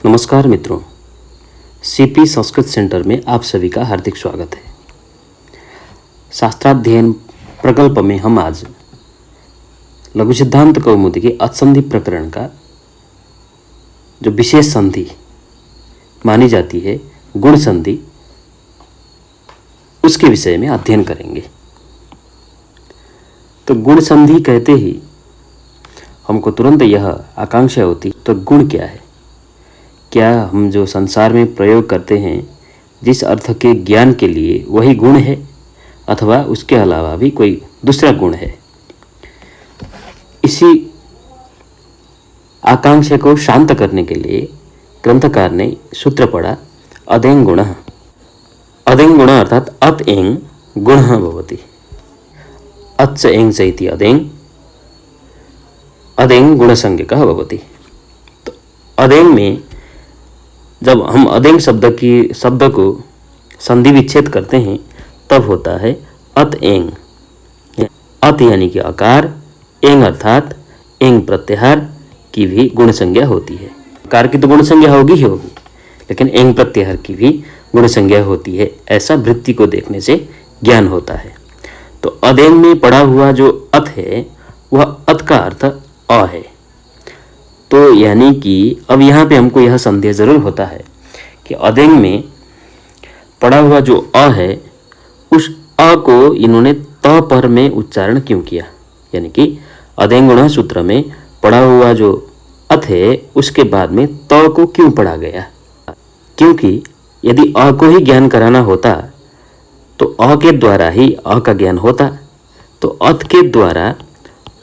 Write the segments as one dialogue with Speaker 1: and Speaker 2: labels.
Speaker 1: नमस्कार मित्रों, CP Sanskrit centre में आप सभी का हार्दिक स्वागत है। शास्त्राध्ययन प्रकल्प में हम आज लघु सिद्धांत कौमुदी के अत्संधि प्रकरण का जो विशेष संधि मानी जाती है, गुण संधि, उसके विषय में अध्ययन करेंगे। तो गुण संधि कहते ही हमको तुरंत यह आकांक्षा होती, तो गुण क्या है? क्या हम जो संसार में प्रयोग करते हैं जिस अर्थ के ज्ञान के लिए वही गुण है, अथवा उसके अलावा भी कोई दूसरा गुण है? इसी आकांक्षा को शांत करने के लिए ग्रंथकार ने सूत्र पढ़ा, अदें गुण। अदें गुण अर्थात अत एंग गुण भवति। अत्स एंग चैति अदें गुणसंज्ञकः भवति। तो अदें में जब हम अदें शब्द को संधि विच्छेद करते हैं तब होता है अत एंग। अत यानी कि आकार, एंग अर्थात एंग प्रत्याहार की भी गुण संज्ञा होती है। आकार की तो गुण संज्ञा होगी ही होगी, लेकिन एंग प्रत्याहार की भी गुण संज्ञा होती है। ऐसा वृत्ति को देखने से ज्ञान होता है। तो अदेंग में पड़ा हुआ जो अत है वह अत का अर्थ अ है। तो यानी कि अब यहाँ पे हमको यह संदेह जरूर होता है कि अदेंग में पड़ा हुआ जो अ है उस अ को इन्होंने त पर में उच्चारण क्यों किया? यानी कि अदेंग गुण सूत्र में पड़ा हुआ जो अत है उसके बाद में त को क्यों पढ़ा गया? क्योंकि यदि अ को ही ज्ञान कराना होता तो अ के द्वारा ही अ का ज्ञान होता, तो अत के द्वारा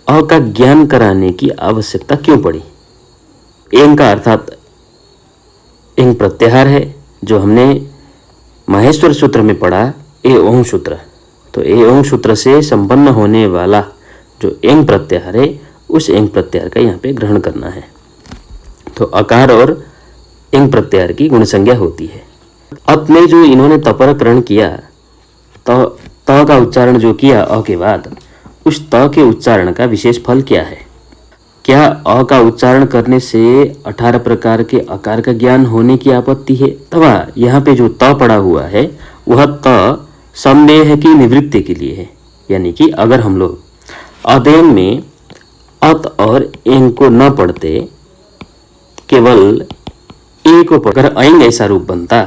Speaker 1: अ का ज्ञान कराने की आवश्यकता क्यों पड़ी? एंग का अर्थात एंग प्रत्याहार है, जो हमने माहेश्वर सूत्र में पढ़ा ए ओंग सूत्र। तो ए ओंग सूत्र से संपन्न होने वाला जो एंग प्रत्याहार है उस एंग प्रत्याहार का यहाँ पे ग्रहण करना है। तो अकार और एंग प्रत्याहार की गुण संज्ञा होती है। अत में जो इन्होंने तपरकरण किया, त का उच्चारण जो किया अ के बाद, उस त के उच्चारण का विशेष फल क्या है? क्या अ का उच्चारण करने से 18 प्रकार के आकार का ज्ञान होने की आपत्ति है? अथवा यहाँ पे जो त पड़ा हुआ है वह त संदेह की निवृत्ति के लिए है। यानी कि अगर हम लोग अदेंग में अत और एंग को न पढ़ते, केवल ए को पढ़कर ऐंग ऐसा रूप बनता,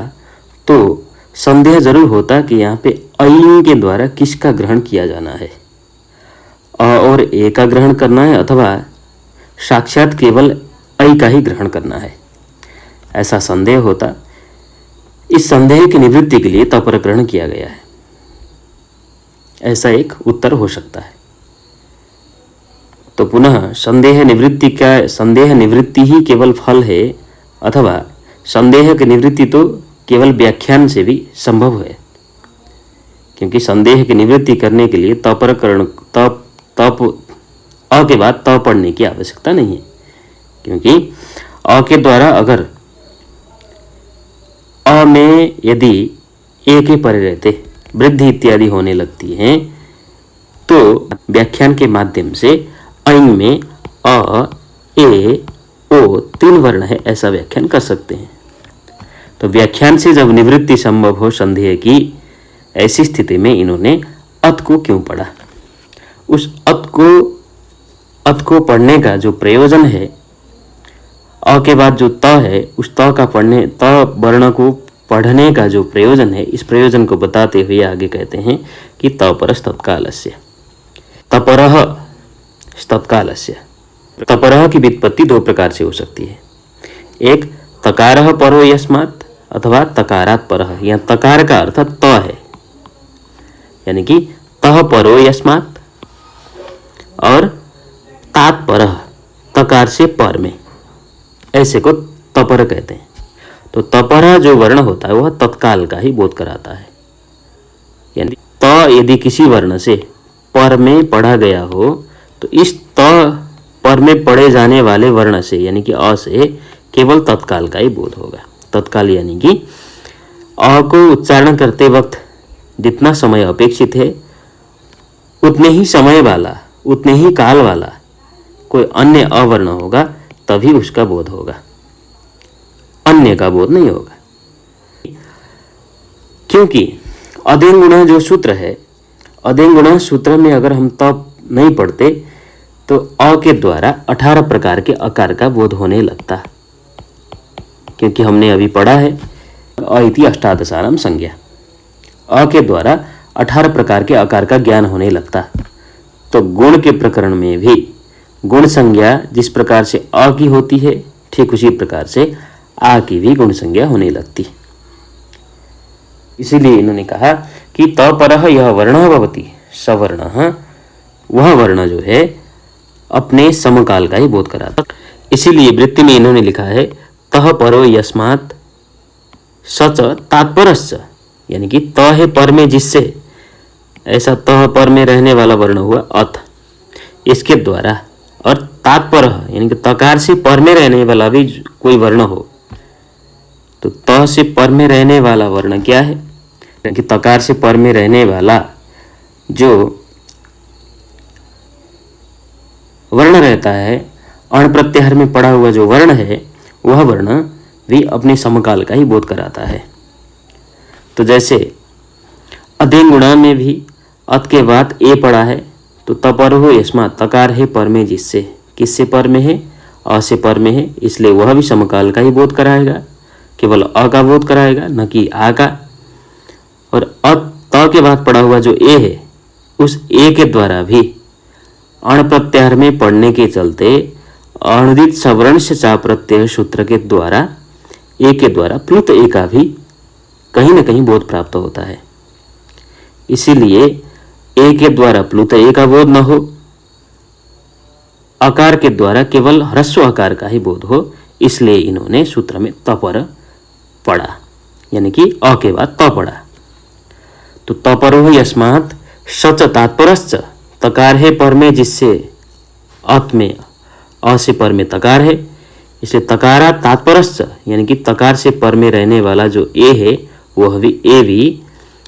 Speaker 1: तो संदेह जरूर होता कि यहाँ पे ऐंग के द्वारा किसका ग्रहण किया जाना है, अ और ए का ग्रहण करना है अथवा साक्षात केवल ऐ का ही ग्रहण करना है, ऐसा संदेह होता। इस संदेह की निवृत्ति के लिए तपरकरण किया गया है, ऐसा एक उत्तर हो सकता है। तो पुनः संदेह निवृत्ति ही केवल फल है, अथवा संदेह की निवृत्ति तो केवल व्याख्यान से भी संभव है, क्योंकि संदेह की निवृत्ति करने के लिए तपरकरण अ के बाद त पढ़ने की आवश्यकता नहीं है। क्योंकि अ के द्वारा अगर अ में यदि ए के परे रहते वृद्धि इत्यादि होने लगती हैं, तो व्याख्यान के माध्यम से ऐंग में अ, ए, ओ 3 वर्ण है ऐसा व्याख्यान कर सकते हैं। तो व्याख्यान से जब निवृत्ति संभव हो संदेह की, ऐसी स्थिति में इन्होंने अत को क्यों पढ़ा? उस अत को पढ़ने का जो प्रयोजन है, अ के बाद जो त है उस त वर्ण को पढ़ने का जो प्रयोजन है, इस प्रयोजन को बताते हुए आगे कहते हैं कि तपरस् तत्कालस्य। तपरः तत्कालस्य। तपरः की व्युत्पत्ति 2 प्रकार से हो सकती है। एक तकारः परो यस्मात् अथवा तकारात् परः। यहाँ तकार का अर्थ त है, यानी कि तः परो यस्मात्, और तात परः तकार से पर में, ऐसे को तपर कहते हैं। तो तपरः जो वर्ण होता है वह तत्काल का ही बोध कराता है। यानी त यदि किसी वर्ण से पर में पढ़ा गया हो तो इस त पर में पढ़े जाने वाले वर्ण से, यानी कि अ से, केवल तत्काल का ही बोध होगा। तत्काल यानी कि अ को उच्चारण करते वक्त जितना समय अपेक्षित है उतने ही समय वाला, उतने ही काल वाला कोई अन्य अवर्ण होगा, तभी उसका बोध होगा। अन्य का बोध नहीं होगा, क्योंकि अदेंग गुणः जो सूत्र है, अदेंग गुणः सूत्र में अगर हम तप नहीं पढ़ते तो अ के द्वारा 18 प्रकार के आकार का बोध होने लगता, क्योंकि हमने अभी पढ़ा है अ इति अष्टादशानाम संज्ञा, अ के द्वारा 18 प्रकार के आकार का ज्ञान होने लगता। तो गुण के प्रकरण में भी गुण संज्ञा जिस प्रकार से अ की होती है, ठीक उसी प्रकार से आ की भी गुण संज्ञा होने लगती। इसीलिए इन्होंने कहा कि तपरः यह वर्णः भवति सवर्णः, वह वर्ण जो है अपने समकाल का ही बोध कराता। इसीलिए वृत्ति में इन्होंने लिखा है तह परो यस्मात् सच तात्परश्च, यानी कि त है पर में जिससे, ऐसा तह पर में रहने वाला वर्ण हुआ अथ, इसके द्वारा, और तात्पर यानी कि तकार से पर में रहने वाला भी कोई वर्ण हो, तो त से पर में रहने वाला वर्ण क्या है, कि तकार से पर में रहने वाला जो वर्ण रहता है, अण प्रत्याहार में पड़ा हुआ जो वर्ण है, वह वर्ण भी अपने समकाल का ही बोध कराता है। तो जैसे अदेंग गुणा में भी अत के बाद ए पड़ा है, तो तपर हो यस्मात्, तकार है पर में जिससे, किससे पर में है, अ से पर में है, इसलिए वह भी समकाल का ही बोध कराएगा, केवल अ का बोध कराएगा, न कि आ का। और त के बाद पड़ा हुआ जो ए है, उस ए के द्वारा भी अण प्रत्याहार में पढ़ने के चलते अणुदित सवर्ण से चा प्रत्यय सूत्र के द्वारा ए के द्वारा प्लुत ए का भी कहीं न कहीं बोध प्राप्त होता है। इसीलिए ए के द्वारा प्लुत ए का बोध न हो, आकार के द्वारा केवल ह्रस्व आकार का ही बोध हो, इसलिए इन्होंने सूत्र में तपर पढ़ा, यानी कि अ के बाद त पढ़ा। तो तपरो यस्मात् सच तात्परश्च, तकार है पर में जिससे, अत में अ से पर में तकार है, इसलिए तकारा तात्परश्च, यानी कि तकार से पर में रहने वाला जो ए है, वह भी ए भी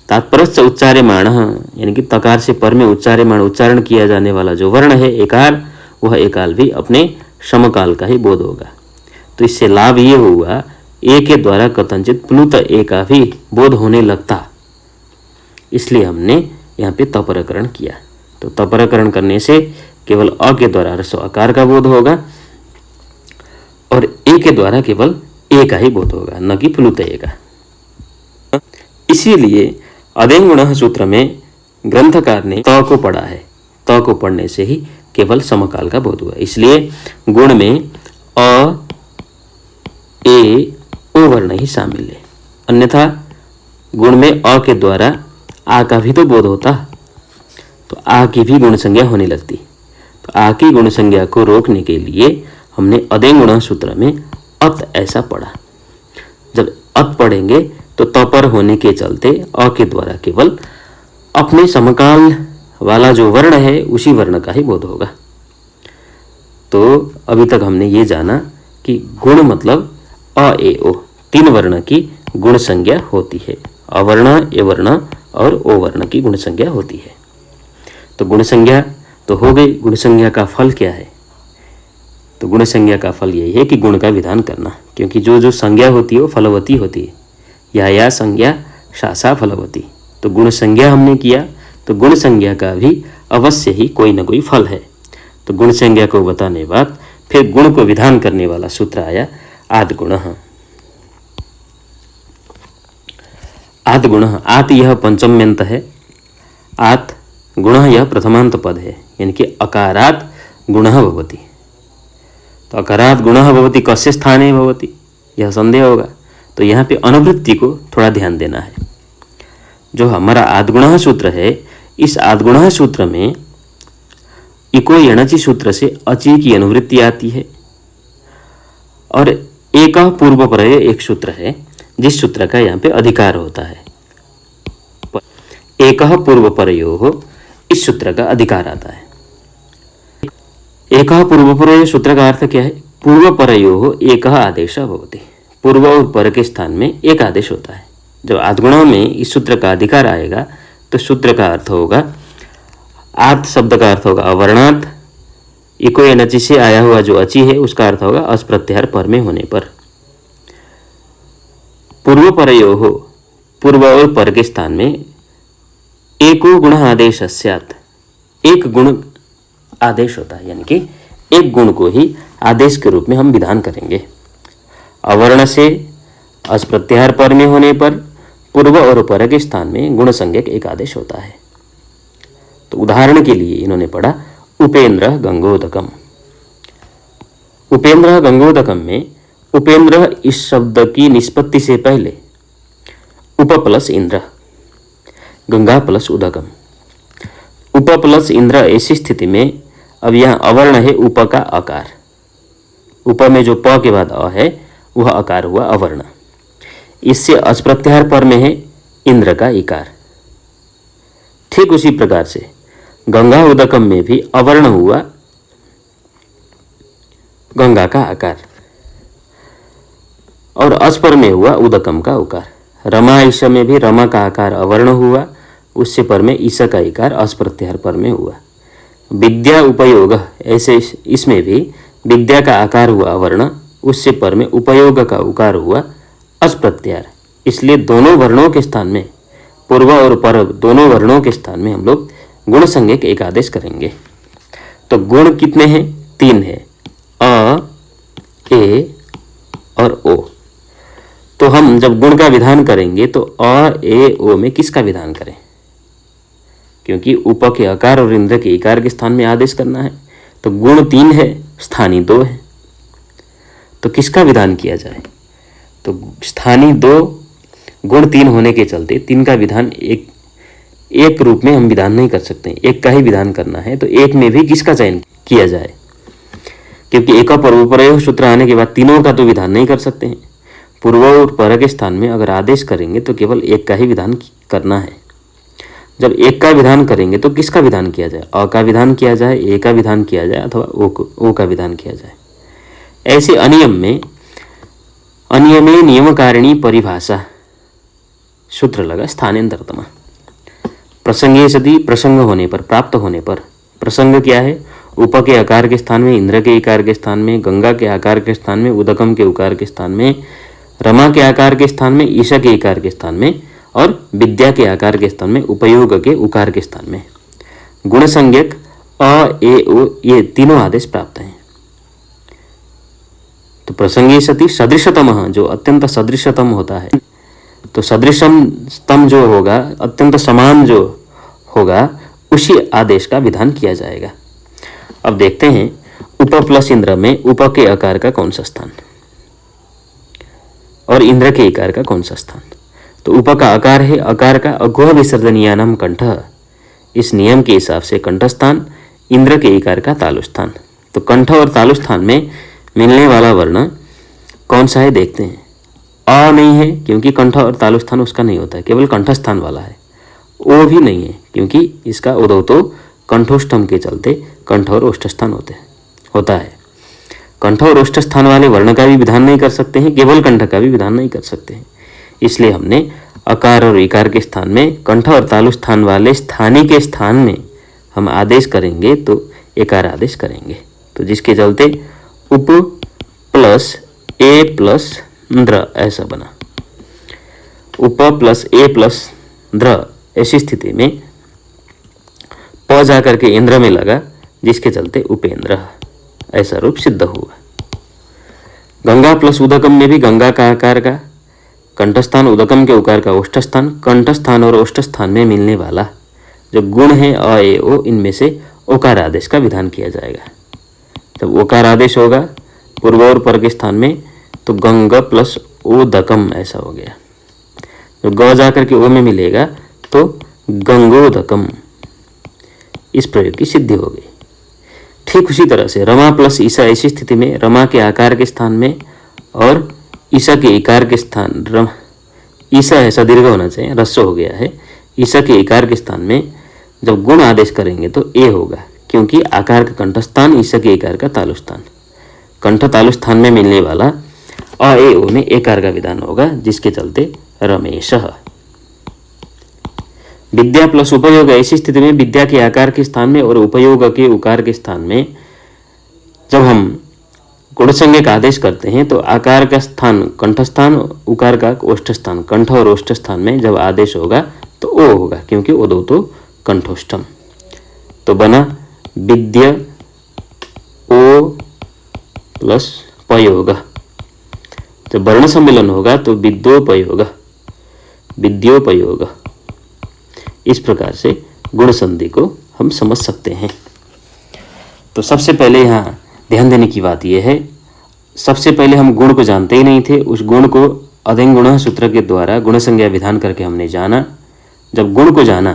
Speaker 1: तात्परश्च उच्चार्यमाण, यानी कि तकार से पर में उच्चार्यमाण उच्चारण किया जाने वाला जो वर्ण है एकार, वह एकाल भी अपने समकाल का ही बोध होगा। तो इससे लाभ ये हुआ ए के द्वारा कथनचित प्लुत ए का भी बोध होने लगता, इसलिए हमने यहाँ पे तपरकरण किया। तो तपरकरण करने से केवल अ के द्वारा ह्रस्व आकार का बोध होगा और ए के द्वारा केवल ए का ही बोध होगा, न कि प्लुत ए का। इसीलिए अदेंग गुणः सूत्र में ग्रंथकार ने त को पढ़ा है, त को पढ़ने से ही केवल समकाल का बोध हुआ। इसलिए गुण में अ ए ओ वर्ण ही शामिल है, अन्यथा गुण में अ के द्वारा आ का भी तो बोध होता, तो आ की भी गुण संज्ञा होने लगती। तो आ की गुण संज्ञा को रोकने के लिए हमने अदेंग गुणः सूत्र में अत ऐसा पढ़ा। जब अत पढ़ेंगे तो तपर होने के चलते अ के द्वारा केवल अपने समकाल वाला जो वर्ण है उसी वर्ण का ही बोध होगा। तो अभी तक हमने ये जाना कि गुण मतलब अ ए ओ, तीन वर्ण की गुण संज्ञा होती है, अवर्ण ए वर्ण और ओ वर्ण की गुण संज्ञा होती है। तो गुण संज्ञा तो हो गई, गुण संज्ञा का फल क्या है? तो गुण संज्ञा का फल यही है कि गुण का विधान करना, क्योंकि जो जो संज्ञा होती है वो फलवती होती है, या संज्ञा शासा फलवती। तो गुण संज्ञा हमने किया, तो गुण संज्ञा का भी अवश्य ही कोई न कोई फल है। तो गुण संज्ञा को बताने बाद फिर गुण को विधान करने वाला सूत्र आया आद गुण। आद गुण, आत यह पंचम्यंत है, आत गुण यह प्रथमांत पद है, यानी कि अकारात गुण भवति। तो अकारात गुण भवति कस्य स्थाने भवति, यह संदेह होगा। तो यहाँ पे अनुवृत्ति को थोड़ा ध्यान देना है। जो हमारा आदगुण सूत्र है, इस आदगुण सूत्र में इको यणचि सूत्र से अचि की अनुवृत्ति आती है, और एक पूर्वपरय एक सूत्र है जिस सूत्र का यहाँ पे अधिकार होता है। एक पूर्वपरयो, इस सूत्र का अधिकार आता है। एक पूर्वपरय सूत्र का अर्थ क्या है? पूर्वपरयो एक आदेश भवति, पूर्व और पर के स्थान में एक आदेश होता है। जब आदगुणों में इस सूत्र का अधिकार आएगा तो सूत्र का अर्थ होगा, आत शब्द का अर्थ होगा अवर्णात, इको एनचि से आया हुआ जो अचि है उसका अर्थ होगा अस प्रत्याहार पर में होने पर। पूर्व परयोः, पूर्व और पर के स्थान में एको गुण आदेश स्यात्, एक गुण आदेश होता है, यानी कि एक गुण को ही आदेश के रूप में हम विधान करेंगे। अवर्ण से अस प्रत्याहार पर में होने पर पूर्व और पर के स्थान में गुण संज्ञक एक आदेश होता है। तो उदाहरण के लिए इन्होंने पढ़ा उपेंद्र गंगोदकम। उपेंद्र गंगोदकम में उपेंद्र इस शब्द की निष्पत्ति से पहले उप प्लस इंद्र, गंगा प्लस उदकम। उप प्लस इंद्र ऐसी स्थिति में अब यहाँ अवर्ण है उप का अकार, उप में जो प के बाद अ है वह अकार हुआ अवर्ण। इससे अच प्रत्याहार पर में है इंद्र का इकार। ठीक उसी प्रकार से गंगा उदकम में भी अवर्ण हुआ गंगा का आकार और अच पर में हुआ उदकम का उकार। रमा ईश में भी रमा का आकार अवर्ण हुआ, उससे पर में ईश का इकार अच प्रत्याहार पर में हुआ। विद्या उपयोग ऐसे इसमें भी विद्या का आकार हुआ अवर्ण, उससे पर में उपयोग का उकार हुआ अच प्रत्याहार। इसलिए दोनों वर्णों के स्थान में, पूर्व और पर दोनों वर्णों के स्थान में हम लोग गुण संज्ञक एक आदेश करेंगे। तो गुण कितने हैं? 3 है, अ, ए और ओ। तो हम जब गुण का विधान करेंगे तो अ, ए, ओ में किसका विधान करें? क्योंकि उप के अकार और इंद्र के इकार के स्थान में आदेश करना है। तो गुण 3 है, स्थानीय 2 है, तो किसका विधान किया जाए? तो स्थानीय 2, गुण 3 होने के चलते 3 का विधान एक रूप में हम विधान नहीं कर सकते, एक का ही विधान करना है। तो एक में भी किसका चयन किया जाए? क्योंकि एक पूर्व पर सूत्र आने के बाद तीनों का तो विधान नहीं कर सकते हैं। पूर्व और पर के स्थान में अगर आदेश करेंगे तो केवल एक का ही विधान करना है। जब एक का विधान करेंगे तो किसका विधान किया जाए? अ का विधान किया जाए, ए का विधान किया जाए अथवा ओ का विधान किया जाए। ऐसे अनियमे नियमकारिणी परिभाषा सूत्र लगा स्थानांतरतमा। प्रसंगे सदी प्रसंग होने पर, प्राप्त होने पर, प्रसंग क्या है? उप के आकार के स्थान में इंद्र के इकार के स्थान में, गंगा के आकार के स्थान में, उदकम के उकार के स्थान में, रमा के आकार के स्थान में, ईशा के इकार के स्थान में और विद्या के आकार के स्थान में, उपयोग के उकार के स्थान में गुण संज्ञक अ, ए, ओ ये तीनों आदेश प्राप्त हैं। तो प्रसंगे सति सदृशतम, जो अत्यंत सदृशतम होता है, तो सदृशतम जो होगा, अत्यंत समान जो होगा, उसी आदेश का विधान किया जाएगा। अब देखते हैं उप प्लस इंद्र में उप के आकार का कौन सा स्थान और इंद्र के इकार का कौन सा स्थान। तो उप का आकार है, आकार का अगोह विसर्जनीयानाम कंठ, इस नियम के हिसाब से कंठ स्थान, इंद्र के इकार का तालु स्थान। तो कंठ और तालु स्थान में मिलने वाला वर्ण कौन सा है देखते हैं। अ नहीं है क्योंकि कंठ और तालु स्थान उसका नहीं होता है, केवल कंठ स्थान वाला है। ओ भी नहीं है क्योंकि इसका उदो तो कंठोष्ठम के चलते कंठ और ओष्ठ स्थान होता है। कंठ और ओष्ठ स्थान वाले वर्ण का भी विधान नहीं कर सकते हैं, केवल कंठ का भी विधान नहीं कर सकते हैं। इसलिए हमने अकार और इकार के स्थान में कंठ और तालु स्थान वाले स्थानी के स्थान में हम आदेश करेंगे तो एकार आदेश करेंगे। तो जिसके चलते उप प्लस ए प्लस द्र ऐसा बना। उप प्लस ए प्लस द्र ऐसी स्थिति में प जाकर के इंद्र में लगा, जिसके चलते उपेंद्र ऐसा रूप सिद्ध हुआ। गंगा प्लस उदकम में भी गंगा का आकार का कंठस्थान, उदकम के उकार का ओष्ठ स्थान, कंठस्थान और ओष्ठ स्थान में मिलने वाला जो गुण है अ, ए, ओ, इनमें से ओकार आदेश का विधान किया जाएगा। जब ओकार आदेश होगा पूर्व और पर के स्थान में तो गंग प्लस ओदकम ऐसा हो गया। जो ग जाकर के ओ में मिलेगा तो गंगोदकम, इस प्रयोग की सिद्धि हो गई। ठीक उसी तरह से रमा प्लस ईसा ऐसी स्थिति में रमा के आकार के स्थान में और ईसा के इकार के स्थान, ईसा ऐसा दीर्घ होना चाहिए, रस्व हो गया है, ईसा के इकार के स्थान में जब गुण आदेश करेंगे तो ए होगा क्योंकि आकार का कंठस्थान, ईसा के इकार का तालु स्थान, कंठ तालु स्थान में मिलने वाला अ, ए, ओ में एकार का विधान होगा, जिसके चलते रमेश। विद्या प्लस उपयोग ऐसी स्थिति में विद्या के आकार के स्थान में और उपयोग के उकार के स्थान में जब हम गुण संज्ञक आदेश करते हैं तो आकार का स्थान कंठ स्थान, उकार का ओष्ठ स्थान, कंठ और ओष्ठ स्थान में जब आदेश होगा तो ओ होगा, क्योंकि ओदो तो कंठोष्ठम। तो बना विद्य ओ प्लस पयोग। जब वर्ण सम्मिलन होगा तो विद्योपयोग, विद्योपयोग। इस प्रकार से गुण संधि को हम समझ सकते हैं। तो सबसे पहले यहाँ ध्यान देने की बात यह है, सबसे पहले हम गुण को जानते ही नहीं थे। उस गुण को अदेंग गुण सूत्र के द्वारा गुण संज्ञा विधान करके हमने जाना। जब गुण को जाना,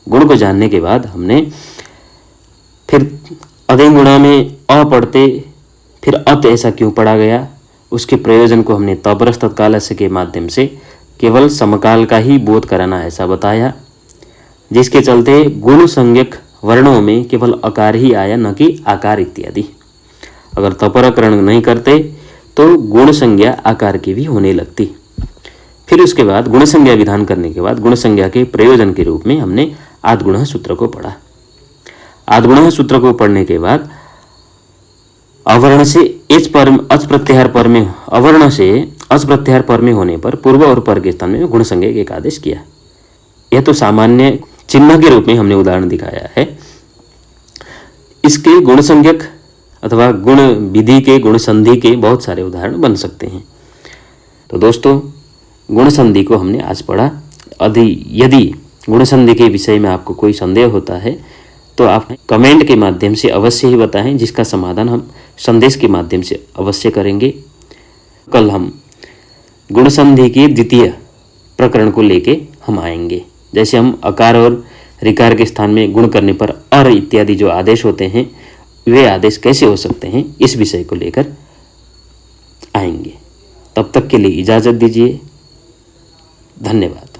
Speaker 1: गुण को जानने के बाद हमने फिर अदेंग गुणा में अ पढ़ते, फिर अत ऐसा क्यों पढ़ा गया, उसके प्रयोजन को हमने तबरस तत्कालस्य के माध्यम से केवल समकाल का ही बोध कराना ऐसा बताया, जिसके चलते गुण संज्ञक वर्णों में केवल अकार ही आया, न कि आकार इत्यादि। अगर तपरकरण नहीं करते तो गुण संज्ञा आकार की भी होने लगती। फिर उसके बाद गुण संज्ञा विधान करने के बाद गुण संज्ञा के प्रयोजन के रूप में हमने आद्गुणः सूत्र को पढ़ा। आद्गुणः सूत्र को पढ़ने के बाद अवर्ण से एच पर अच प्रत्याहार पर में, अवर्ण से अच प्रत्याहार पर में होने पर पूर्व और पर के स्थान में गुण संज्ञक एक आदेश किया। यह तो सामान्य चिन्ह के रूप में हमने उदाहरण दिखाया है। इसके गुण संज्ञक अथवा गुण विधि के, गुण संधि के बहुत सारे उदाहरण बन सकते हैं। तो दोस्तों, गुण संधि को हमने आज पढ़ा। यदि गुण संधि के विषय में आपको कोई संदेह होता है तो आप कमेंट के माध्यम से अवश्य ही बताएं, जिसका समाधान हम संदेश के माध्यम से अवश्य करेंगे। कल हम गुण संधि के द्वितीय प्रकरण को लेके हम आएंगे। जैसे हम अकार और ऋकार के स्थान में गुण करने पर अर इत्यादि जो आदेश होते हैं, वे आदेश कैसे हो सकते हैं, इस विषय को लेकर आएंगे। तब तक के लिए इजाज़त दीजिए। धन्यवाद।